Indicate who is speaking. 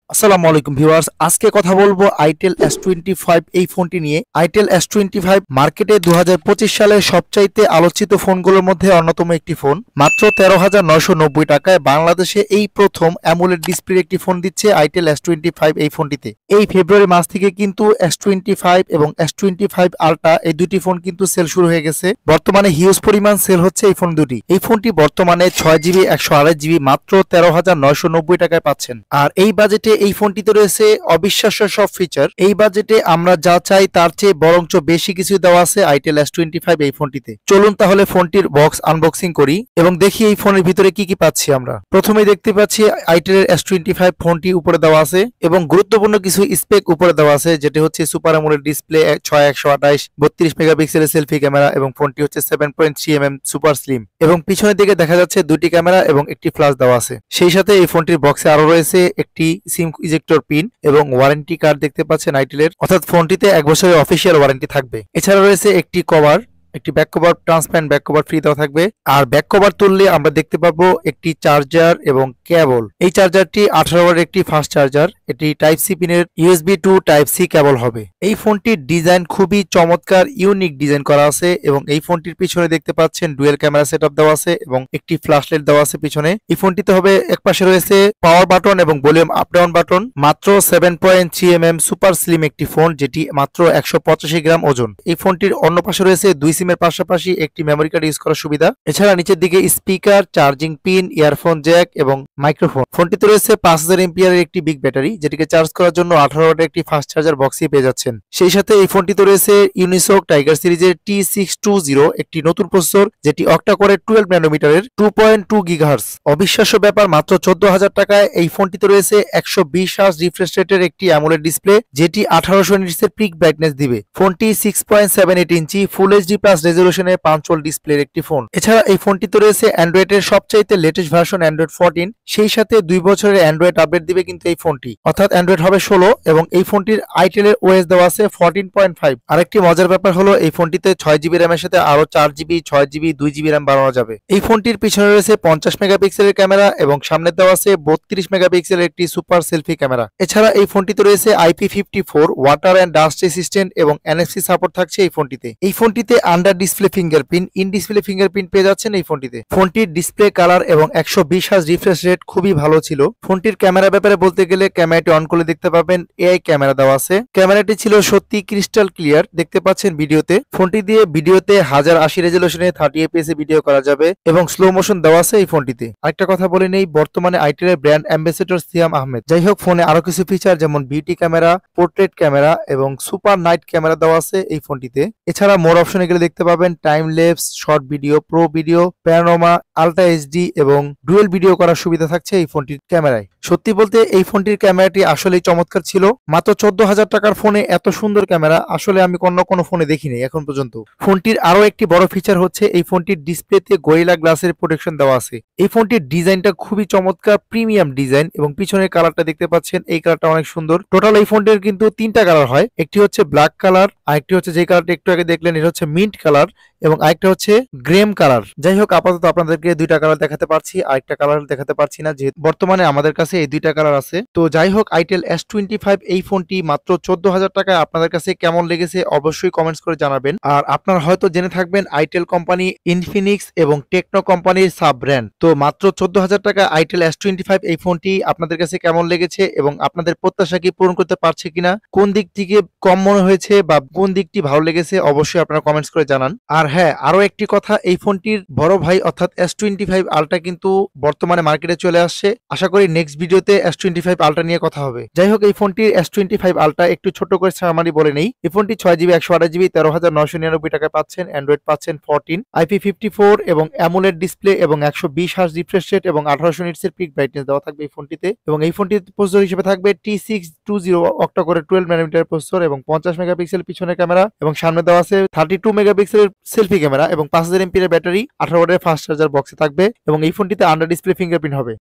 Speaker 1: আসসালামু আলাইকুম ভিউয়ার্স, আজকে কথা বলবো আইটেল S25 এই ফোনটি নিয়ে। আইটেল S25 মার্কেটে 2025 সালের সবচাইতে আলোচিত ফোনগুলোর মধ্যে অন্যতম একটি ফোন। মাত্র 13,990 টাকায় বাংলাদেশে এই প্রথম অ্যামোলেড ডিসপ্লের একটি ফোন দিচ্ছে আইটেল S25 এই ফোনটিতে। এই ফেব্রুয়ারি মাস থেকে কিন্তু S25 এবং S25 আলট্রা এই দুটি ফোন কিন্তু সেল শুরু হয়ে গেছে। বর্তমানে হিউজ পরিমাণ সেল হচ্ছে এই ফোন দুটি। এই ফোনটি বর্তমানে 6GB 128GB মাত্র 13,990 টাকায় পাচ্ছেন। আর এই বাজেটে এই ফোনটিতে রয়েছে অবিশ্বাস্য সব ফিচার। এই বাজেটে আমরা যা চাই তার চেয়ে বরঞ্চ বেশি কিছু দেওয়া আছে আইটেল S25 এই ফোনটিতে। চলুন তাহলে ফোনটির বক্স আনবক্সিং করি এবং দেখি এই ফোনের ভিতরে কি কি পাচ্ছি আমরা। প্রথমেই দেখতে পাচ্ছি আইটেলের S25 ফোনটি উপরে দেওয়া আছে এবং গুরুত্বপূর্ণ কিছু স্পেক উপরে দেওয়া আছে, যেটি হচ্ছে সুপার অ্যামোলেড ডিসপ্লে, 6/128 32 মেগাপিক্সেলের সেলফি ক্যামেরা এবং ফোনটি হচ্ছে 7.3mm সুপার স্লিম এবং পিছনের দিকে দেখা যাচ্ছে দুটি ক্যামেরা এবং একটি ফ্ল্যাশ দেওয়া আছে। সেই সাথে এই ফোনটির বক্সে আরো রয়েছে একটি সিম ইজেক্টর পিন এবং ওয়ারেন্টি কার্ড দেখতে পাচ্ছেন আইটেলের, অর্থাৎ ফোনটিতে 1 বছরের অফিসিয়াল ওয়ারেন্টি থাকবে। এছাড়া রয়েছে একটি কভার, একটি back cover, transparent back cover free দেওয়া থাকবে। আর ব্যাক কভার তুললে আমরা দেখতে পাবো একটি চার্জার এবং কেবল। এই চার্জারটি 18 ওয়াটের একটি ফাস্ট চার্জার। এটি টাইপ সি পিনের USB to type C cable হবে। এই ফোনটির ডিজাইন খুবই চমৎকার, ইউনিক ডিজাইন করা আছে এবং এই ফোনটির পিছনে দেখতে পাচ্ছেন ডুয়েল ক্যামেরা সেটআপ দেওয়া আছে এবং একটি ফ্ল্যাশ লাইট দেওয়া আছে পিছনে। এই ফোনটিতে হবে একপাশে রয়েছে পাওয়ার বাটন এবং ভলিউম আপ ডাউন বাটন। মাত্র 7.3mm সুপার স্লিম একটি ফোন, যেটি মাত্র 185 গ্রাম ওজন। এই ফোনটির অন্য পাশে রয়েছে 2 সিমের পাশাপাশি একটি মেমোরি কার্ড ইউজ করার সুবিধা। এছাড়া নিচের দিকে speaker, charging pin, earphone Jack এবং মাইক্রোফোন। ফোনটিতে রয়েছে 5000 এমপিআর একটি বিগ ব্যাটারি, যেটিকে চার্জ করার জন্য 18 ওয়াটের একটি ফাস্ট চার্জার বক্সই পেয়ে যাচ্ছেন। সেই সাথে এই ফোনটিতে রয়েছে ইউনিসক টাইগার সিরিজের T620 একটি নতুন প্রসেসর, যেটি অক্টা কোরের 12 ন্যানোমিটারের 2.2 গিগাহার্টজ। অবিশ্বাস্য ব্যাপার, মাত্র 14,000 টাকায় এই ফোনটিতে রয়েছে 120 হার্জ রিফ্রেশ রেটের একটি অ্যামোলেড ডিসপ্লে, যেটি 1800 নিটসের পিক ব্রাইটনেস দিবে। ফোনটি 6.78 ইঞ্চি ফুল এইচডি প্লাস রেজোলিউশনে পাঞ্চল ডিসপ্লের একটি ফোন। এছাড়া এই ফোনটিতে রয়েছে অ্যান্ড্রয়েডের সবচাইতে লেটেস্ট ভার্সন অ্যান্ড্রয়েড 14। সেই সাথে 2 বছরের অ্যান্ড্রয়েড আপডেট দিবে কিন্তু এই ফোনটি, অর্থাৎ অ্যান্ড্রয়েড হবে 16 এবং এই ফোনটির আইটেলের ওএস দেওয়া আছে 14.5। আরেকটি মজার ব্যাপার হলো এই ফোনটিতে 6GB র্যামের সাথে আরো 4GB 6GB 2GB র্যাম বাড়ানো যাবে। এই ফোনটির পিছনে রয়েছে 50 মেগাপিক্সেলের ক্যামেরা এবং সামনে দেওয়া আছে 32 মেগাপিক্সেলের একটি সুপার সেলফি ক্যামেরা। এছাড়া এই ফোনটিতে রয়েছে IP54 water and dust resistant এবং NFC সাপোর্ট থাকছে এই ফোনটিতে। এই ফোনটিতে under display fingerprint, in display fingerprint পেয়ে যাচ্ছেন এই ফোনটিতে। ফোনটির ডিসপ্লে কালার এবং 120 হার্জ রিফ্রেশ রেট খুবই ভালো ছিল। ফোনটির ক্যামেরা ব্যাপারে বলতে গেলে ক্যামেরাটি অন করলে দেখতে পাবেন AI ক্যামেরা দেওয়া আছে। ক্যামেরাটি ছিল সত্যি ক্রিস্টাল ক্লিয়ার, দেখতে পাচ্ছেন ভিডিওতে। ফোনটি দিয়ে ভিডিওতে 1080 রেজোলিউশনে 30 fps এ ভিডিও করা যাবে এবং স্লো মোশন দেওয়া আছে এই ফোনটিতে। আরেকটা কথা বলে নেই, বর্তমানে আইটেলের ব্র্যান্ড অ্যাম্বাসেডর সিয়াম আহমেদ। যাই হোক, ফোনে আরো কিছু ফিচার যেমন বিউটি ক্যামেরা, পোর্ট্রেট ক্যামেরা এবং সুপার নাইট ক্যামেরা দেওয়া আছে এই ফোনটিতে। এছাড়া মোর অপশনে গেলে দেখতে পাবেন time lapse, short video, pro video, panorama, ultra HD এবং ডুয়েল ভিডিও করার সুবিধা থাকছে এই ফোনটির ক্যামেরায়। সত্যি বলতে এই ফোনটির ক্যামেরাটি আসলেই চমৎকার ছিল। মাত্র 14,000 টাকার ফোনে এত সুন্দর ক্যামেরা আসলে আমি কোনো ফোনে দেখিনি এখন পর্যন্ত। ফোনটির আরো একটি বড় ফিচার হচ্ছে এই ফোনটির ডিসপ্লেতে গরিলা গ্লাসের প্রোটেকশন দেওয়া আছে। এই ফোনটির ডিজাইনটা খুবই চমৎকার, প্রিমিয়াম ডিজাইন এবং পিছনের কালারটা দেখতে পাচ্ছেন, এই কালারটা অনেক সুন্দর। টোটাল এই ফোনটির কিন্তু 3টা কালার হয়, একটি হচ্ছে ব্ল্যাক কালার, আরেকটি হচ্ছে যে কালারটা একটু আগে দেখলেন এটা হচ্ছে মিন্ট কালার এবং আরেকটা হচ্ছে গ্রেম কালার। যাই হোক, আপাতত আপনাদেরকে 2টা কালার দেখাতে পারছি, আরেকটা কালার দেখাতে পারছি না, যেহেতু বর্তমানে আমাদের কাছে এই 2টা কালার আছে। তো যাই হোক, আইটেল S25 এই ফোনটি মাত্র 14,000 টাকায় আপনাদের কাছে কেমন লেগেছে অবশ্যই কমেন্টস করে জানাবেন। আর আপনারা হয়তো জেনে থাকবেন আইটেল কোম্পানি ইনফিনিক্স এবং টেকনো কোম্পানির সাব ব্র্যান্ড। তো মাত্র 14,000 টাকা আইটেল S25 এই ফোনটি আপনাদের কাছে কেমন লেগেছে এবং আপনাদের প্রত্যাশা কি পূরণ করতে পারছে কিনা, কোন দিক থেকে কম মনে হয়েছে বা কোন দিকটি ভালো লেগেছে অবশ্যই আপনারা কমেন্টস করে জানান। আর হ্যাঁ, আরো একটি কথা, এই ফোনটির বড় ভাই অর্থাৎ S25 আলট্রা কিন্তু বর্তমানে মার্কেটে চলে আসছে। আশা করি নেক্সট ভিডিওতে S25 আলট্রা নিয়ে কথা হবে। যাই হোক, এই ফোনটির S25 আলট্রা একটু ছোট করে সামারি বলে নেই। এই ফোনটি 6GB 128GB 13,999 টাকায় পাচ্ছেন। অ্যান্ড্রয়েড পাচ্ছেন 14, IP54 এবং অ্যামোলেড ডিসপ্লে এবং 120 হার্জ রিফ্রেশ রেট এবং 1800 নিটসের পিক ব্রাইটনেস দেওয়া থাকবে এই ফোনটিতে। এবং এই ফোনটির প্রসেসর হিসেবে থাকবে T620 অক্টা কোরের 12 ন্যানোমিটার প্রসেসর এবং 50 মেগাপিক্সেল পিছনের ক্যামেরা এবং সামনে দেওয়া আছে 32 মেগাপিক্সেলের সেলফি ক্যামেরা এবং 5000 এমপিএর ব্যাটারি, 18 ওয়াটের ফাস্ট চার্জার বক্সে থাকবে এবং এই ফোনটিতে আন্ডার ডিসপ্লে ফিঙ্গারপ্রিন্ট হবে।